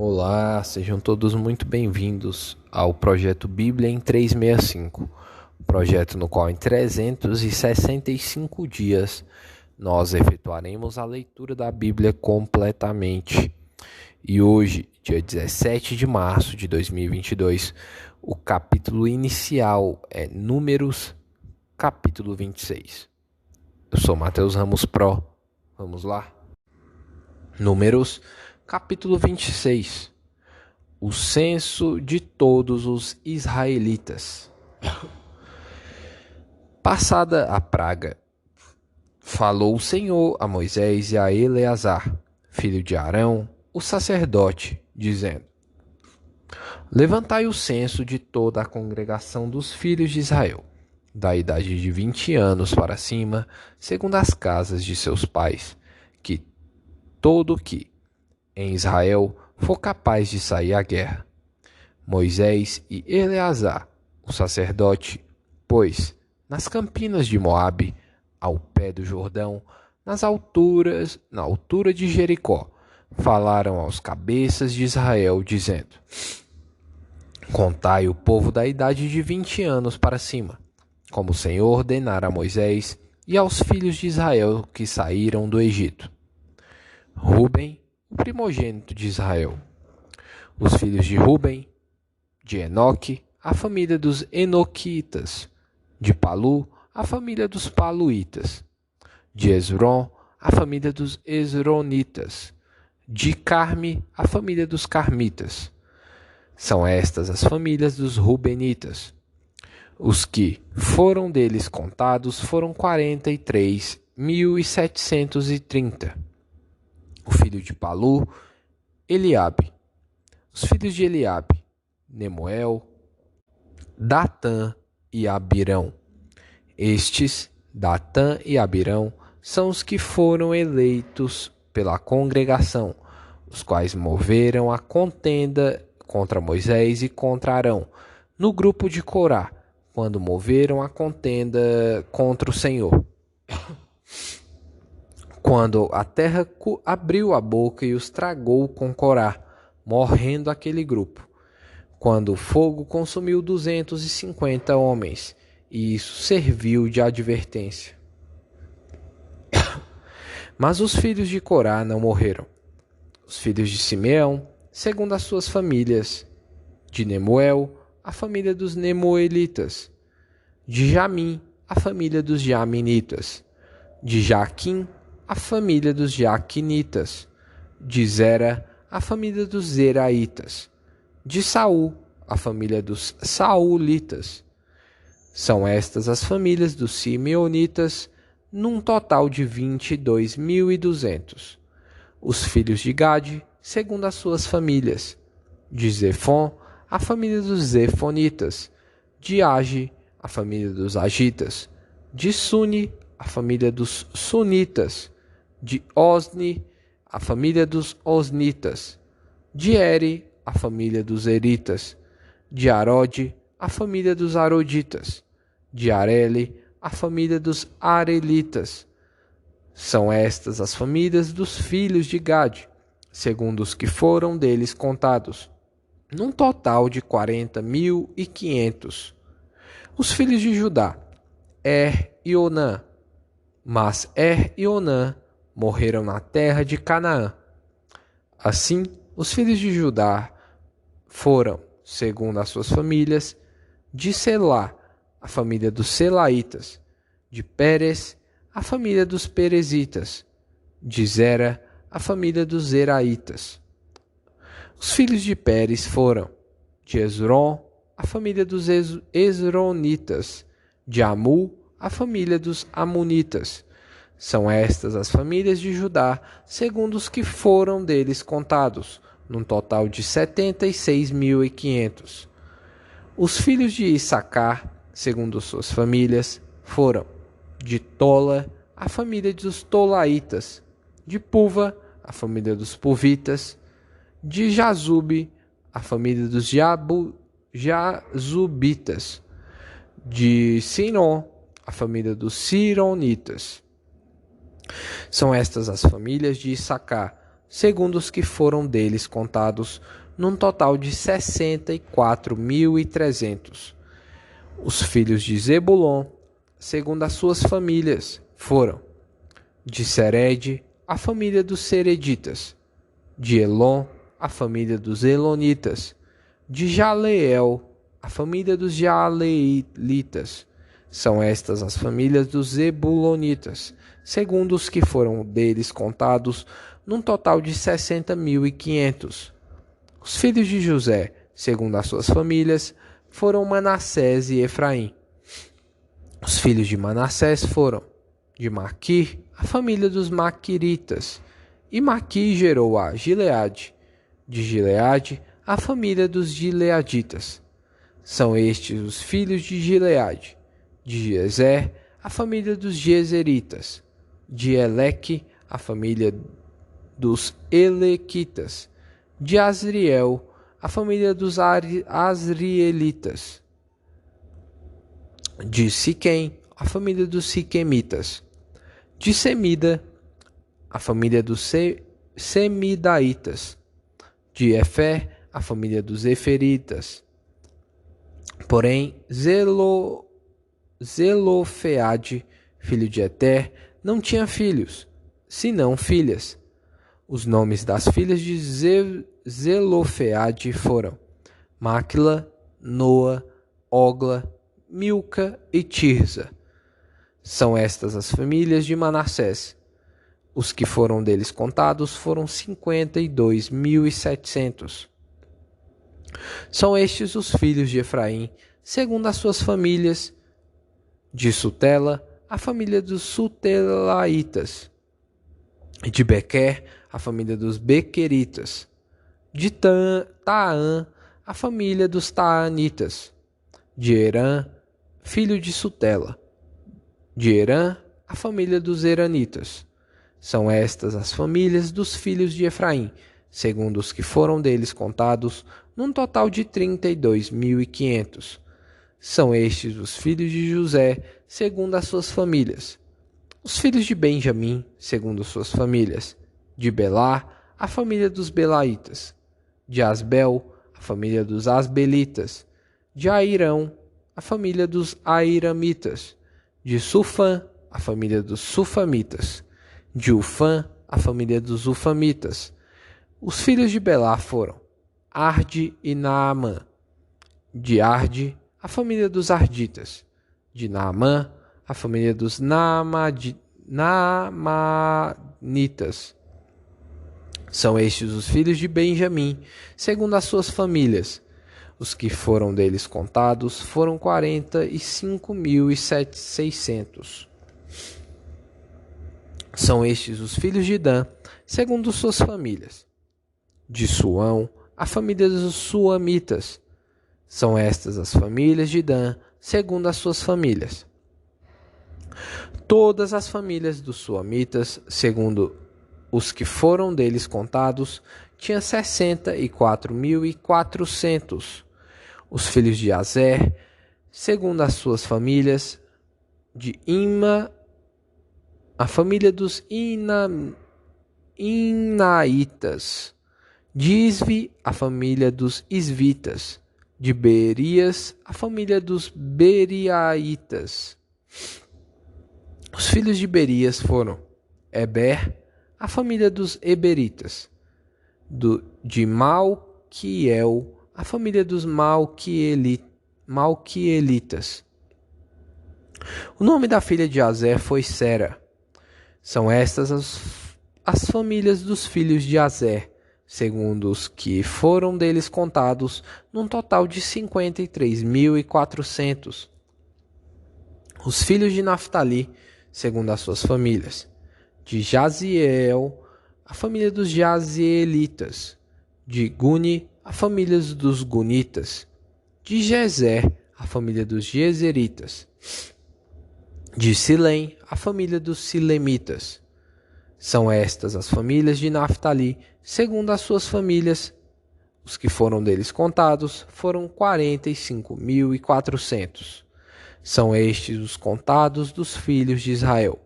Olá, sejam todos muito bem-vindos ao projeto Bíblia em 365, projeto no qual em 365 dias nós efetuaremos a leitura da Bíblia completamente. E hoje, dia 17 de março de 2022, o capítulo inicial é Números, capítulo 26. Eu sou Matheus Ramos Pro. Vamos lá? Números, capítulo 26. O censo de todos os israelitas. Passada a praga, falou o Senhor a Moisés e a Eleazar, filho de Arão, o sacerdote, dizendo: Levantai o censo de toda a congregação dos filhos de Israel, da idade de 20 anos para cima, segundo as casas de seus pais, que todo que em Israel for capaz de sair à guerra. Moisés e Eleazar, o sacerdote, pois, nas campinas de Moabe, ao pé do Jordão, na altura de Jericó, falaram aos cabeças de Israel, dizendo: Contai o povo da idade de 20 anos para cima, como o Senhor ordenara a Moisés e aos filhos de Israel que saíram do Egito. Ruben, o primogênito de Israel. Os filhos de Ruben, de Enoque, a família dos Enoquitas; de Palu, a família dos Paluitas; de Esrom, a família dos Esronitas; de Carme, a família dos Carmitas. São estas as famílias dos Rubenitas. Os que foram deles contados foram 43.730. O filho de Palu, Eliabe. Os filhos de Eliabe, Nemuel, Datã e Abirão. Estes, Datã e Abirão, são os que foram eleitos pela congregação, os quais moveram a contenda contra Moisés e contra Arão, no grupo de Corá, quando moveram a contenda contra o Senhor. Quando a terra abriu a boca e os tragou com Corá, morrendo aquele grupo. Quando o fogo consumiu 250 homens, e isso serviu de advertência. Mas os filhos de Corá não morreram. Os filhos de Simeão, segundo as suas famílias: de Nemuel, a família dos Nemuelitas; de Jamim, a família dos Jaminitas; de Jaquim, a família dos Jaquinitas; de Zera, a família dos Zeraitas; de Saul, a família dos Saulitas. São estas as famílias dos Simeonitas, num total de 22.200. Os filhos de Gade, segundo as suas famílias: de Zefon, a família dos Zefonitas; de Age, a família dos Agitas; de Suni, a família dos Sunitas; de Osni, a família dos Osnitas; de Eri, a família dos Eritas; de Arode, a família dos Aroditas; de Areli, a família dos Arelitas. São estas as famílias dos filhos de Gade, segundo os que foram deles contados, num total de 40.500. Os filhos de Judá: e Onã. Mas e Onã morreram na terra de Canaã. Assim, os filhos de Judá foram, segundo as suas famílias: de Selá, a família dos Selaitas; de Pérez, a família dos Perezitas; de Zera, a família dos Zeraitas. Os filhos de Pérez foram: de Esrom, a família dos Esronitas; de Amu, a família dos Amunitas. São estas as famílias de Judá, segundo os que foram deles contados, num total de 76.500. Os filhos de Issacar, segundo suas famílias, foram: de Tola, a família dos Tolaitas; de Puva, a família dos Puvitas; de Jazube, a família dos Jazubitas; de Siron, a família dos Sironitas. São estas as famílias de Issacar, segundo os que foram deles contados, num total de 64.300. Os filhos de Zebulon, segundo as suas famílias, foram: de Sered, a família dos Sereditas; de Elon, a família dos Elonitas; de Jaleel, a família dos Jaleelitas. São estas as famílias dos Zebulonitas, segundo os que foram deles contados, num total de 60.500. Os filhos de José, segundo as suas famílias, foram Manassés e Efraim. Os filhos de Manassés foram: de Maquir, a família dos Maquiritas; e Maquir gerou a Gileade; de Gileade, a família dos Gileaditas. São estes os filhos de Gileade: de Jezer, a família dos Jezeritas; de Eleque, a família dos Elequitas; de Asriel, a família dos Asrielitas; de Siquém, a família dos Siquemitas; de Semida, a família dos Semidaitas; de Efer, a família dos Eferitas. Porém, Zelofeade, filho de Eter, não tinha filhos, senão filhas. Os nomes das filhas de Zelofeade foram: Máquila, Noa, Ogla, Milca e Tirza. São estas as famílias de Manassés. Os que foram deles contados foram 52.700. São estes os filhos de Efraim, segundo as suas famílias: de Sutela, a família dos Sutelaitas; de Bequer, a família dos Bequeritas; de Taã, a família dos Taanitas; de Herã, filho de Sutela; de Herã, a família dos Heranitas. São estas as famílias dos filhos de Efraim, segundo os que foram deles contados, num total de 32.500. São estes os filhos de José, segundo as suas famílias: os filhos de Benjamim, segundo suas famílias: de Belá, a família dos Belaitas; de Asbel, a família dos Asbelitas; de Airão, a família dos Airamitas; de Sufã, a família dos Sufamitas; de Ufã, a família dos Ufamitas. Os filhos de Belá foram: Arde e Naamã; de Arde, a família dos Arditas; de Naamã, a família dos Naamanitas. São estes os filhos de Benjamim, segundo as suas famílias. Os que foram deles contados foram 45.600. São estes os filhos de Dan, segundo suas famílias: de Suão, a família dos Suamitas. São estas as famílias de Dan, segundo as suas famílias. Todas as famílias dos Suamitas, segundo os que foram deles contados, tinham 64.400. Os filhos de Azer, segundo as suas famílias: de Ima, a família dos Inaitas; de Isvi, a família dos Isvitas; de Berias, a família dos Beriaitas. Os filhos de Berias foram: Eber, a família dos Eberitas; de Malquiel, a família dos Malquielitas. O nome da filha de Azer foi Sera. São estas as famílias dos filhos de Azer, segundo os que foram deles contados, num total de 53.400. Os filhos de Naftali, segundo as suas famílias: de Jaziel, a família dos Jazielitas; de Guni, a família dos Gunitas; de Jezer, a família dos Jezeritas; de Silém, a família dos Silemitas. São estas as famílias de Naftali, segundo as suas famílias. Os que foram deles contados foram 45.400. São estes os contados dos filhos de Israel,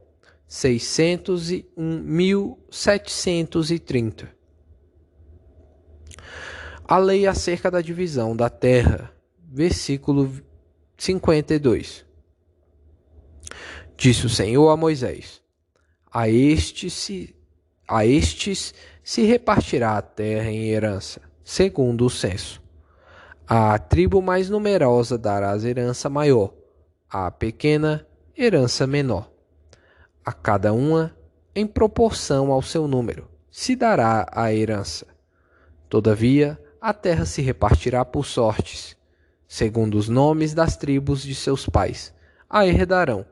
601.730. A lei acerca da divisão da terra, versículo 52. Disse o Senhor a Moisés: A estes se repartirá a terra em herança, segundo o censo. À tribo mais numerosa darás herança maior, à pequena, herança menor. A cada uma, em proporção ao seu número, se dará a herança. Todavia, a terra se repartirá por sortes, segundo os nomes das tribos de seus pais, a herdarão.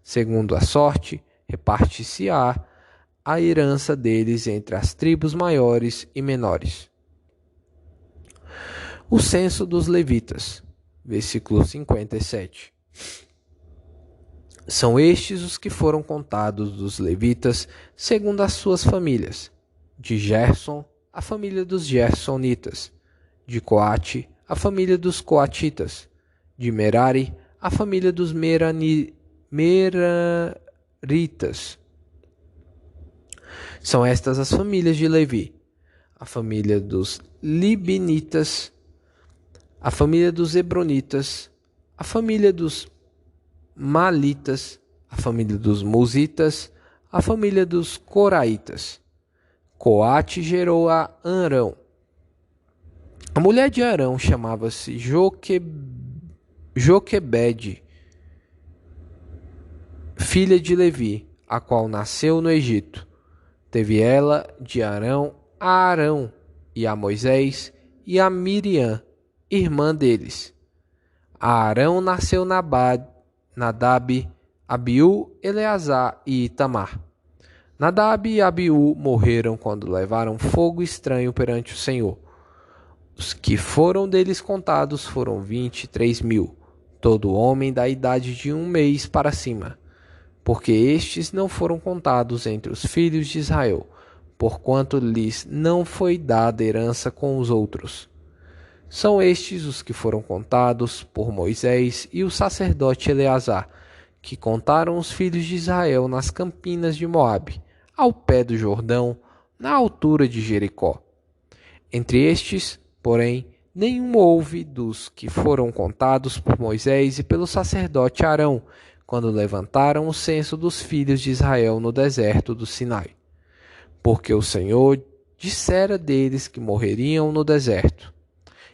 Segundo a sorte, reparte-se-á a herança deles entre as tribos maiores e menores. O censo dos levitas, versículo 57. São estes os que foram contados dos levitas segundo as suas famílias: de Gerson, a família dos Gersonitas; de Coate, a família dos Coatitas; de Merari, a família dos Meraritas. São estas as famílias de Levi: a família dos Libinitas, a família dos Hebronitas, a família dos Malitas, a família dos Musitas, a família dos Coraitas. Coate gerou a Arão. A mulher de Arão chamava-se Joquebede, filha de Levi, a qual nasceu no Egito. Teve ela de Arão a Arão, e a Moisés, e a Miriam, irmã deles. A Arão nasceu Nadab, Abiú, Eleazar e Itamar. Nadab e Abiú morreram quando levaram fogo estranho perante o Senhor. Os que foram deles contados foram 23.000, todo homem da idade de 1 mês para cima, porque estes não foram contados entre os filhos de Israel, porquanto lhes não foi dada herança com os outros. São estes os que foram contados por Moisés e o sacerdote Eleazar, que contaram os filhos de Israel nas campinas de Moabe, ao pé do Jordão, na altura de Jericó. Entre estes, porém, nenhum houve dos que foram contados por Moisés e pelo sacerdote Arão, quando levantaram o censo dos filhos de Israel no deserto do Sinai. Porque o Senhor dissera deles que morreriam no deserto.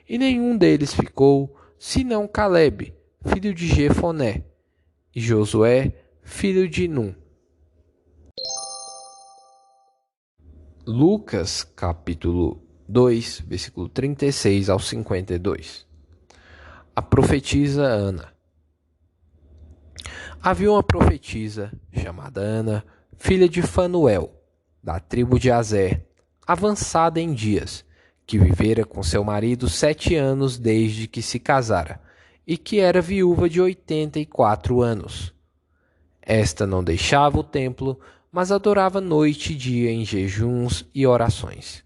E nenhum deles ficou, senão Calebe, filho de Jefoné, e Josué, filho de Num. Lucas, capítulo 2, versículo 36 ao 52. A profetisa Ana. Havia uma profetisa chamada Ana, filha de Fanuel, da tribo de Azer, avançada em dias, que vivera com seu marido 7 anos desde que se casara, e que era viúva de 84 anos. Esta não deixava o templo, mas adorava noite e dia em jejuns e orações.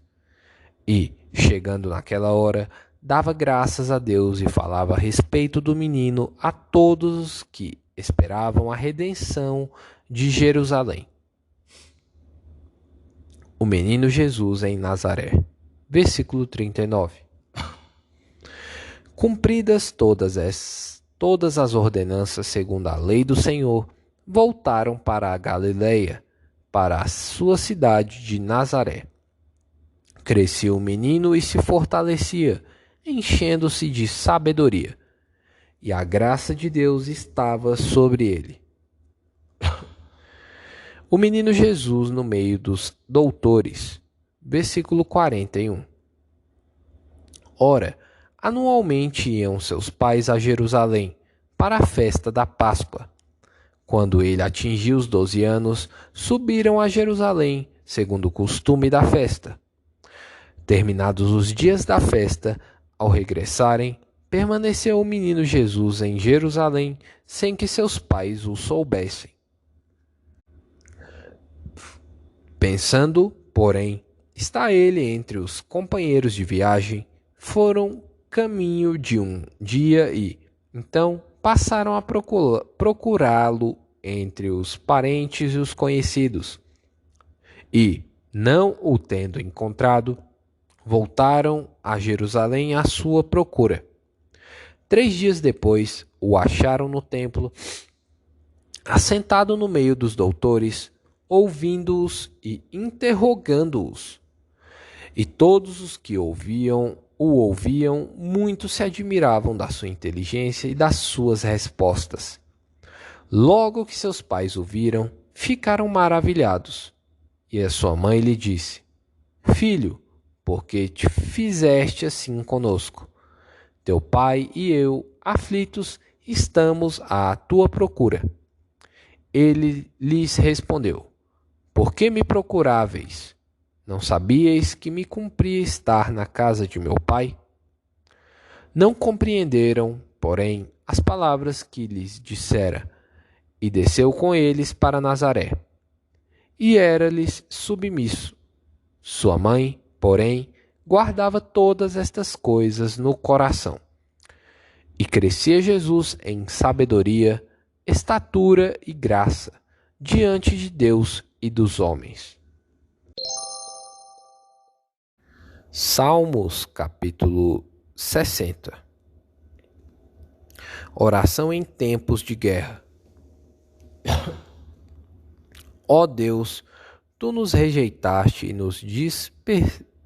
E, chegando naquela hora, dava graças a Deus e falava a respeito do menino a todos os que esperavam a redenção de Jerusalém. O menino Jesus em Nazaré. Versículo 39. Cumpridas todas as ordenanças segundo a lei do Senhor, voltaram para a Galileia, para a sua cidade de Nazaré. Crescia o menino e se fortalecia, enchendo-se de sabedoria, e a graça de Deus estava sobre ele. O menino Jesus no meio dos doutores. Versículo 41. Ora, anualmente iam seus pais a Jerusalém para a festa da Páscoa. Quando ele atingiu os 12 anos, subiram a Jerusalém, segundo o costume da festa. Terminados os dias da festa, ao regressarem, permaneceu o menino Jesus em Jerusalém, sem que seus pais o soubessem. Pensando, porém, está ele entre os companheiros de viagem, foram caminho de um dia e, então, passaram a procurá-lo entre os parentes e os conhecidos, e, não o tendo encontrado, voltaram a Jerusalém à sua procura. 3 dias depois, o acharam no templo, assentado no meio dos doutores, ouvindo-os e interrogando-os. E todos os que o ouviam, muito se admiravam da sua inteligência e das suas respostas. Logo que seus pais o viram, ficaram maravilhados. E a sua mãe lhe disse: Filho, por que te fizeste assim conosco? Teu pai e eu, aflitos, estamos à tua procura. Ele lhes respondeu: Por que me procuráveis? Não sabíeis que me cumpria estar na casa de meu pai? Não compreenderam, porém, as palavras que lhes dissera, e desceu com eles para Nazaré. E era-lhes submisso. Sua mãe, porém, guardava todas estas coisas no coração. E crescia Jesus em sabedoria, estatura e graça, diante de Deus e dos homens. Salmos, capítulo 60. Oração em tempos de guerra. Ó Deus, tu nos rejeitaste e nos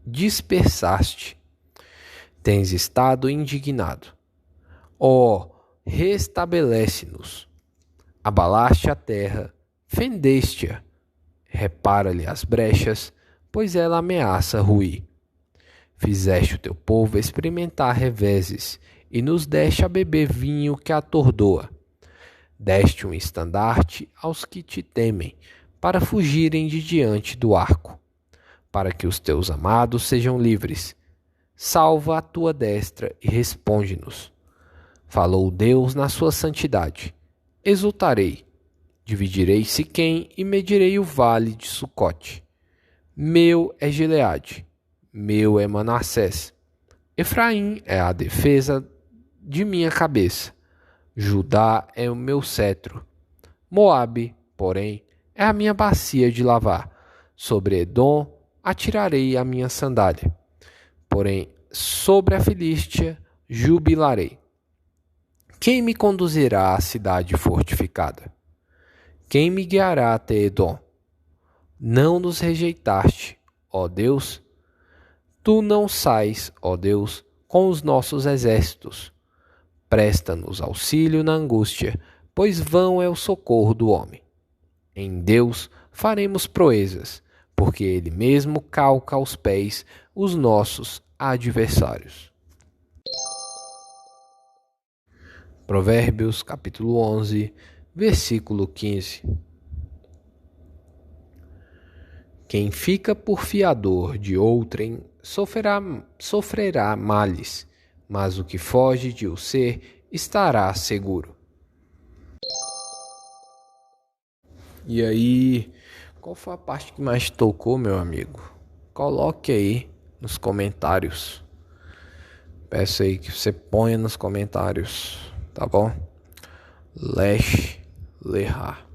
dispersaste. Tens estado indignado. Ó, restabelece-nos. Abalaste a terra, fendeste-a. Repara-lhe as brechas, pois ela ameaça ruir. Fizeste o teu povo experimentar reveses, e nos deste a beber vinho que atordoa. Deste um estandarte aos que te temem, para fugirem de diante do arco, para que os teus amados sejam livres. Salva a tua destra e responde-nos. Falou Deus na sua santidade. Exultarei, dividirei Siquém e medirei o vale de Sucote. Meu é Gileade, meu é Manassés. Efraim é a defesa de minha cabeça. Judá é o meu cetro. Moabe, porém, é a minha bacia de lavar. Sobre Edom atirarei a minha sandália. Porém, sobre a Filístia jubilarei. Quem me conduzirá à cidade fortificada? Quem me guiará até Edom? Não nos rejeitaste, ó Deus. Tu não sais, ó Deus, com os nossos exércitos. Presta-nos auxílio na angústia, pois vão é o socorro do homem. Em Deus faremos proezas, porque Ele mesmo calca aos pés os nossos adversários. Provérbios, capítulo 11, versículo 15. Quem fica por fiador de outrem sofrerá males, mas o que foge de o ser estará seguro. E aí, qual foi a parte que mais tocou, meu amigo? Coloque aí nos comentários. Peço aí que você ponha nos comentários, tá bom? Lesh Lehar.